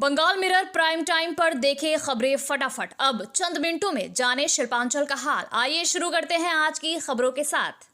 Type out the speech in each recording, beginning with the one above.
Bengal mirror prime time पर देखें खबरें फटाफट। अब चंद मिनटों में जाने शिल्पांचल का हाल। आइए शुरू करते हैं आज की खबरों के साथ।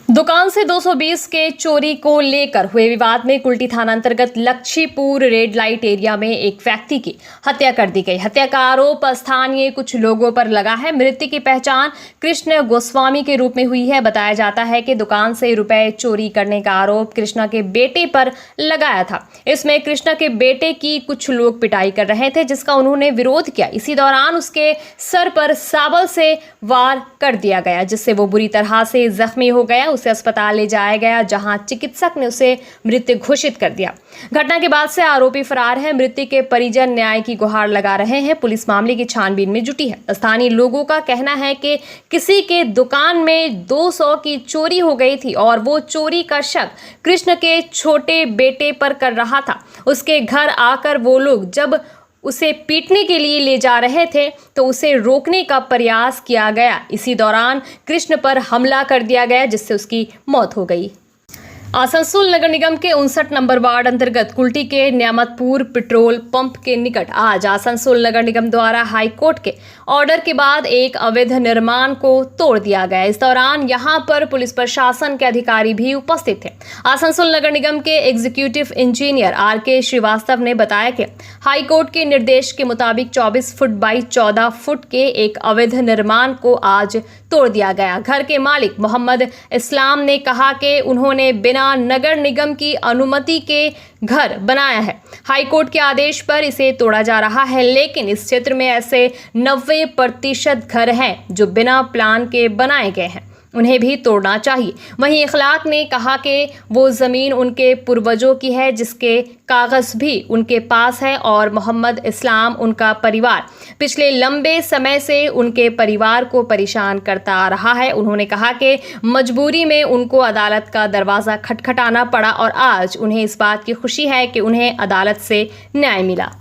दुकान से 220 के चोरी को लेकर हुए विवाद में कुल्टी थाना अंतर्गत लक्ष्मीपुर रेड लाइट एरिया में एक व्यक्ति की हत्या कर दी गई। हत्या का आरोप स्थानीय कुछ लोगों पर लगा है। मृतक की पहचान कृष्ण गोस्वामी के रूप में हुई है। बताया जाता है कि दुकान से रुपए चोरी करने का आरोप कृष्णा के बेटे पर लगाया था। इसमें कृष्णा के बेटे की कुछ लोग पिटाई कर रहे थे, जिसका उन्होंने विरोध किया। इसी दौरान उसके सर पर साबल से वार कर दिया गया, जिससे वो बुरी तरह से जख्मी हो गया। उसे अस्पताल ले जाया गया, जहां चिकित्सक ने उसे मृत घोषित कर दिया। घटना के बाद से आरोपी फरार है। मृतक के परिजन न्याय की गुहार लगा रहे हैं। पुलिस मामले की छानबीन में जुटी है। स्थानीय लोगों का कहना है कि किसी के दुकान में 200 की चोरी हो गई थी और वो चोरी का शक कृष्ण के छोटे बेटे पर कर रहा था। उसके घर आकर वो लोग जब उसे पीटने के लिए ले जा रहे थे तो उसे रोकने का प्रयास किया गया। इसी दौरान कृष्ण पर हमला कर दिया गया, जिससे उसकी मौत हो गई। आसनसोल नगर निगम के 59 नंबर वार्ड अंतर्गत कुल्टी के न्यामतपुर पेट्रोल पंप के निकट आज आसनसोल नगर निगम द्वारा हाई कोर्ट के ऑर्डर के बाद एक अवैध निर्माण को तोड़ दिया गया। इस दौरान यहां पर पुलिस प्रशासन के अधिकारी भी उपस्थित थे। आसनसोल नगर निगम के एग्जीक्यूटिव इंजीनियर आर.के. श्रीवास्तव ने बताया कि हाई कोर्ट के निर्देश के मुताबिक 24 फुट बाई 14 फुट के एक अवैध निर्माण को आज तोड़ दिया गया। घर के मालिक मोहम्मद इस्लाम ने कहा कि उन्होंने बिना नगर निगम की अनुमति के घर बनाया है। हाई कोर्ट के आदेश पर इसे तोड़ा जा रहा है, लेकिन इस क्षेत्र में ऐसे 90% घर हैं जो बिना प्लान के बनाए गए हैं, उन्हें भी तोड़ना चाहिए। वहीं इखलाक ने कहा कि वो ज़मीन उनके पूर्वजों की है, जिसके कागज भी उनके पास है और मोहम्मद इस्लाम उनका परिवार पिछले लंबे समय से उनके परिवार को परेशान करता आ रहा है। उन्होंने कहा कि मजबूरी में उनको अदालत का दरवाज़ा खटखटाना पड़ा और आज उन्हें इस बात की खुशी है कि उन्हें अदालत से न्याय मिला।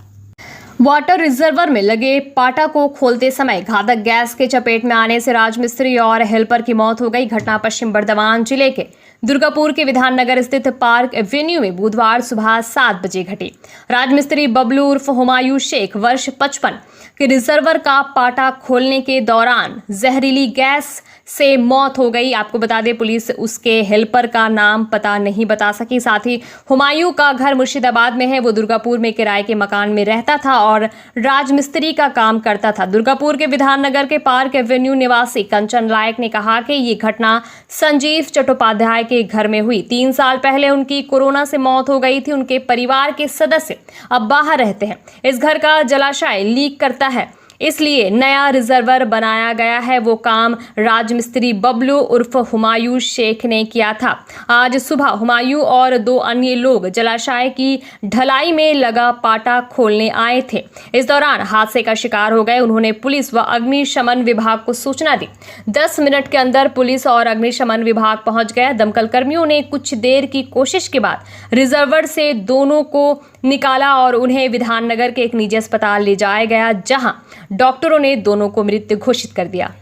वाटर रिजर्वर में लगे पाटा को खोलते समय घातक गैस के चपेट में आने से राजमिस्त्री और हेल्पर की मौत हो गई। घटना पश्चिम बर्धमान जिले के दुर्गापुर के विधाननगर स्थित पार्क एवेन्यू में बुधवार सुबह 7 बजे घटी। राजमिस्त्री बबलू उर्फ हुमायूं शेख वर्ष 55 के रिजर्वर का पाटा खोलने के दौरान जहरीली गैस से मौत हो गई। आपको बता दें, पुलिस उसके हेल्पर का नाम पता नहीं बता सकी। साथ ही हुमायूं का घर मुर्शिदाबाद में है। वो दुर्गापुर में किराए के मकान में रहता था और राजमिस्त्री का काम करता था। दुर्गापुर के विधाननगर के पार्क एवेन्यू निवासी कंचन लायक ने कहा कि ये घटना संजीव चट्टोपाध्याय के घर में हुई। 3 साल पहले उनकी कोरोना से मौत हो गई थी। उनके परिवार के सदस्य अब बाहर रहते हैं। इस घर का जलाशय लीक करता है, इसलिए नया रिजर्वर बनाया गया है। वो काम राजमिस्त्री बबलू उर्फ हुमायूं शेख ने किया था। आज सुबह हुमायूं और 2 अन्य लोग जलाशय की ढलाई में लगा पाटा खोलने आए थे। इस दौरान हादसे का शिकार हो गए। उन्होंने पुलिस व अग्निशमन विभाग को सूचना दी। 10 मिनट के अंदर पुलिस और अग्निशमन विभाग पहुंच गया। दमकल कर्मियों ने कुछ देर की कोशिश के बाद रिजर्वर से दोनों को निकाला और उन्हें विधाननगर के एक निजी अस्पताल ले जाया गया, जहां डॉक्टरों ने दोनों को मृत घोषित कर दिया।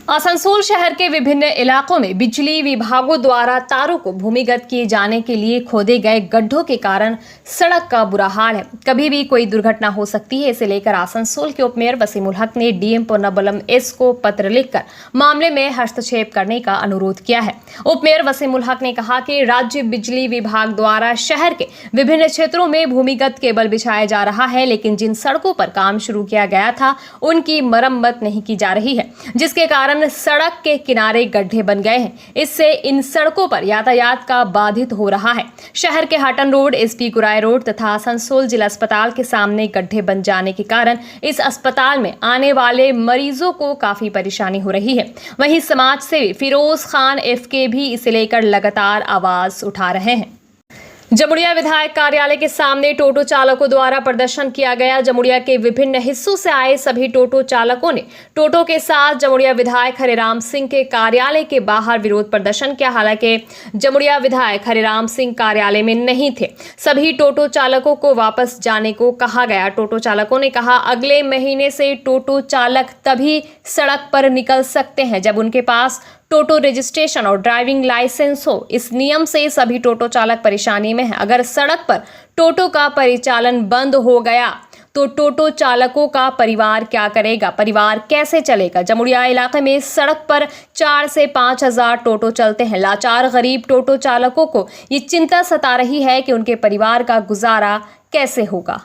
आसनसोल शहर के विभिन्न इलाकों में बिजली विभागों द्वारा तारों को भूमिगत किए जाने के लिए खोदे गए गड्ढों के कारण सड़क का बुरा हाल है। कभी भी कोई दुर्घटना हो सकती है। इसे लेकर आसनसोल के उपमेयर वसीमुल हक ने डीएम पोन्नाबलम एस को पत्र लिखकर मामले में हस्तक्षेप करने का अनुरोध किया है। उपमेयर वसीमुल हक ने कहा कि राज्य बिजली विभाग द्वारा शहर के विभिन्न क्षेत्रों में भूमिगत केबल बिछाया जा रहा है, लेकिन जिन सड़कों पर काम शुरू किया गया था उनकी मरम्मत नहीं की जा रही है, जिसके कारण सड़क के किनारे गड्ढे बन गए हैं। इससे इन सड़कों पर यातायात का बाधित हो रहा है। शहर के हाटन रोड, एसपी गुराई रोड तथा आसनसोल जिला अस्पताल के सामने गड्ढे बन जाने के कारण इस अस्पताल में आने वाले मरीजों को काफी परेशानी हो रही है। वहीं समाज सेवी फिरोज खान एफके भी इसे लेकर लगातार आवाज उठा रहे हैं। जमुड़िया विधायक कार्यालय के सामने टोटो चालकों द्वारा प्रदर्शन किया गया। जमुड़िया के विभिन्न हिस्सों से आए सभी टोटो चालकों ने टोटो के साथ जमुड़िया विधायक हरिराम सिंह के कार्यालय के बाहर विरोध प्रदर्शन किया। हालांकि जमुड़िया विधायक हरिराम सिंह कार्यालय में नहीं थे। सभी टोटो चालकों को वापस जाने को कहा गया। टोटो चालकों ने कहा, अगले महीने से टोटो चालक तभी सड़क पर निकल सकते हैं जब उनके पास टोटो रजिस्ट्रेशन और ड्राइविंग लाइसेंस हो। इस नियम से सभी टोटो चालक परेशानी में हैं। अगर सड़क पर टोटो का परिचालन बंद हो गया तो टोटो चालकों का परिवार क्या करेगा, परिवार कैसे चलेगा। जमुड़िया इलाके में सड़क पर 4 से 5 हजार टोटो चलते हैं। लाचार गरीब टोटो चालकों को ये चिंता सता रही है कि उनके परिवार का गुजारा कैसे होगा।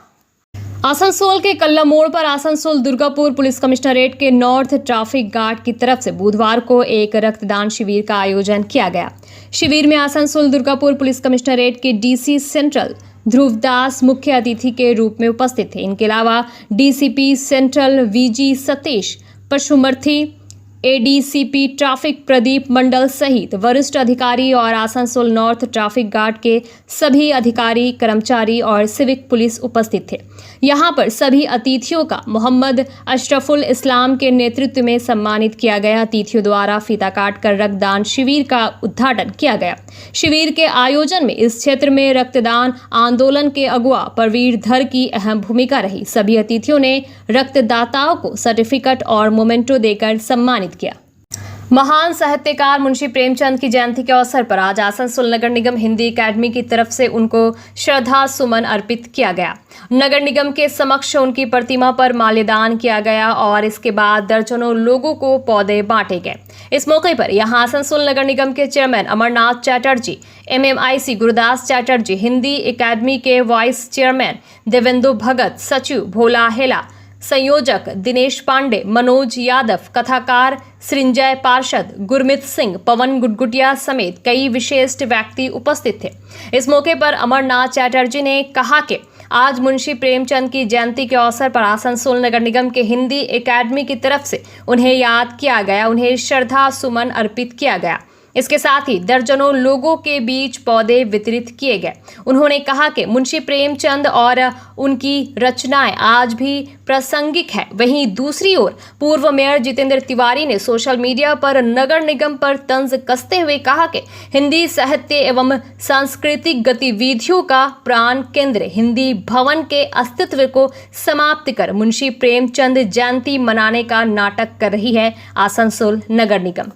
आसनसोल के कल्ला मोड़ पर आसनसोल दुर्गापुर पुलिस कमिश्नरेट के नॉर्थ ट्रैफिक गार्ड की तरफ से बुधवार को एक रक्तदान शिविर का आयोजन किया गया। शिविर में आसनसोल दुर्गापुर पुलिस कमिश्नरेट के डीसी सेंट्रल ध्रुवदास मुख्य अतिथि के रूप में उपस्थित थे। इनके अलावा DCP central VG Satish Pasumarthi, ADCP traffic Pradeep Mandal सहित वरिष्ठ अधिकारी और आसनसोल नॉर्थ ट्रैफिक गार्ड के सभी अधिकारी, कर्मचारी और सिविक पुलिस उपस्थित थे। यहां पर सभी अतिथियों का मोहम्मद अशरफुल इस्लाम के नेतृत्व में सम्मानित किया गया। अतिथियों द्वारा फीता काटकर रक्तदान शिविर का उद्घाटन किया गया। शिविर के आयोजन में इस क्षेत्र में रक्तदान आंदोलन के अगुवा परवीर धर की अहम भूमिका रही। सभी अतिथियों ने रक्तदाताओं को सर्टिफिकेट और मोमेंटो देकर सम्मानित किया। महान साहित्यकार मुंशी प्रेमचंद की जयंती के अवसर पर आज आसनसोल नगर निगम हिंदी एकेडमी की तरफ से उनको श्रद्धा सुमन अर्पित किया गया। नगर निगम के समक्ष उनकी प्रतिमा पर माल्यादान किया गया और इसके बाद दर्जनों लोगों को पौधे बांटे गए। इस मौके पर यहां आसनसोल नगर निगम के chairman Amarnath Chatterjee, MMIC Gurudas Chatterjee, Hindi academy के वाइस चेयरमैन देवेंदु भगत, सचिव भोला हेला, संयोजक दिनेश पांडे, मनोज यादव, कथाकार सृंजय पार्षद, गुरमीत सिंह, पवन गुटगुटिया समेत कई विशिष्ट व्यक्ति उपस्थित थे। इस मौके पर अमरनाथ चैटर्जी ने कहा कि आज मुंशी प्रेमचंद की जयंती के अवसर पर आसनसोल नगर निगम के हिंदी एकेडमी की तरफ से उन्हें याद किया गया, उन्हें श्रद्धा सुमन अर्पित किया गया। इसके साथ ही दर्जनों लोगों के बीच पौधे वितरित किए गए। उन्होंने कहा कि मुंशी प्रेमचंद और उनकी रचनाएं आज भी प्रासंगिक है। वहीं दूसरी ओर पूर्व मेयर जितेंद्र तिवारी ने सोशल मीडिया पर नगर निगम पर तंज कसते हुए कहा कि हिंदी साहित्य एवं सांस्कृतिक गतिविधियों का प्राण केंद्र हिंदी भवन के अस्तित्व को समाप्त कर मुंशी प्रेमचंद जयंती मनाने का नाटक कर रही है आसनसोल नगर निगम।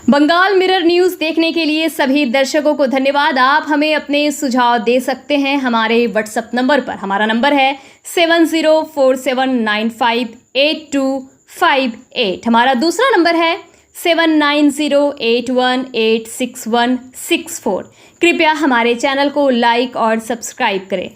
बंगाल मिरर न्यूज़ देखने के लिए सभी दर्शकों को धन्यवाद। आप हमें अपने सुझाव दे सकते हैं हमारे व्हाट्सएप नंबर पर। हमारा नंबर है 7047958258। हमारा दूसरा नंबर है 7908186164। कृपया हमारे चैनल को लाइक और सब्सक्राइब करें।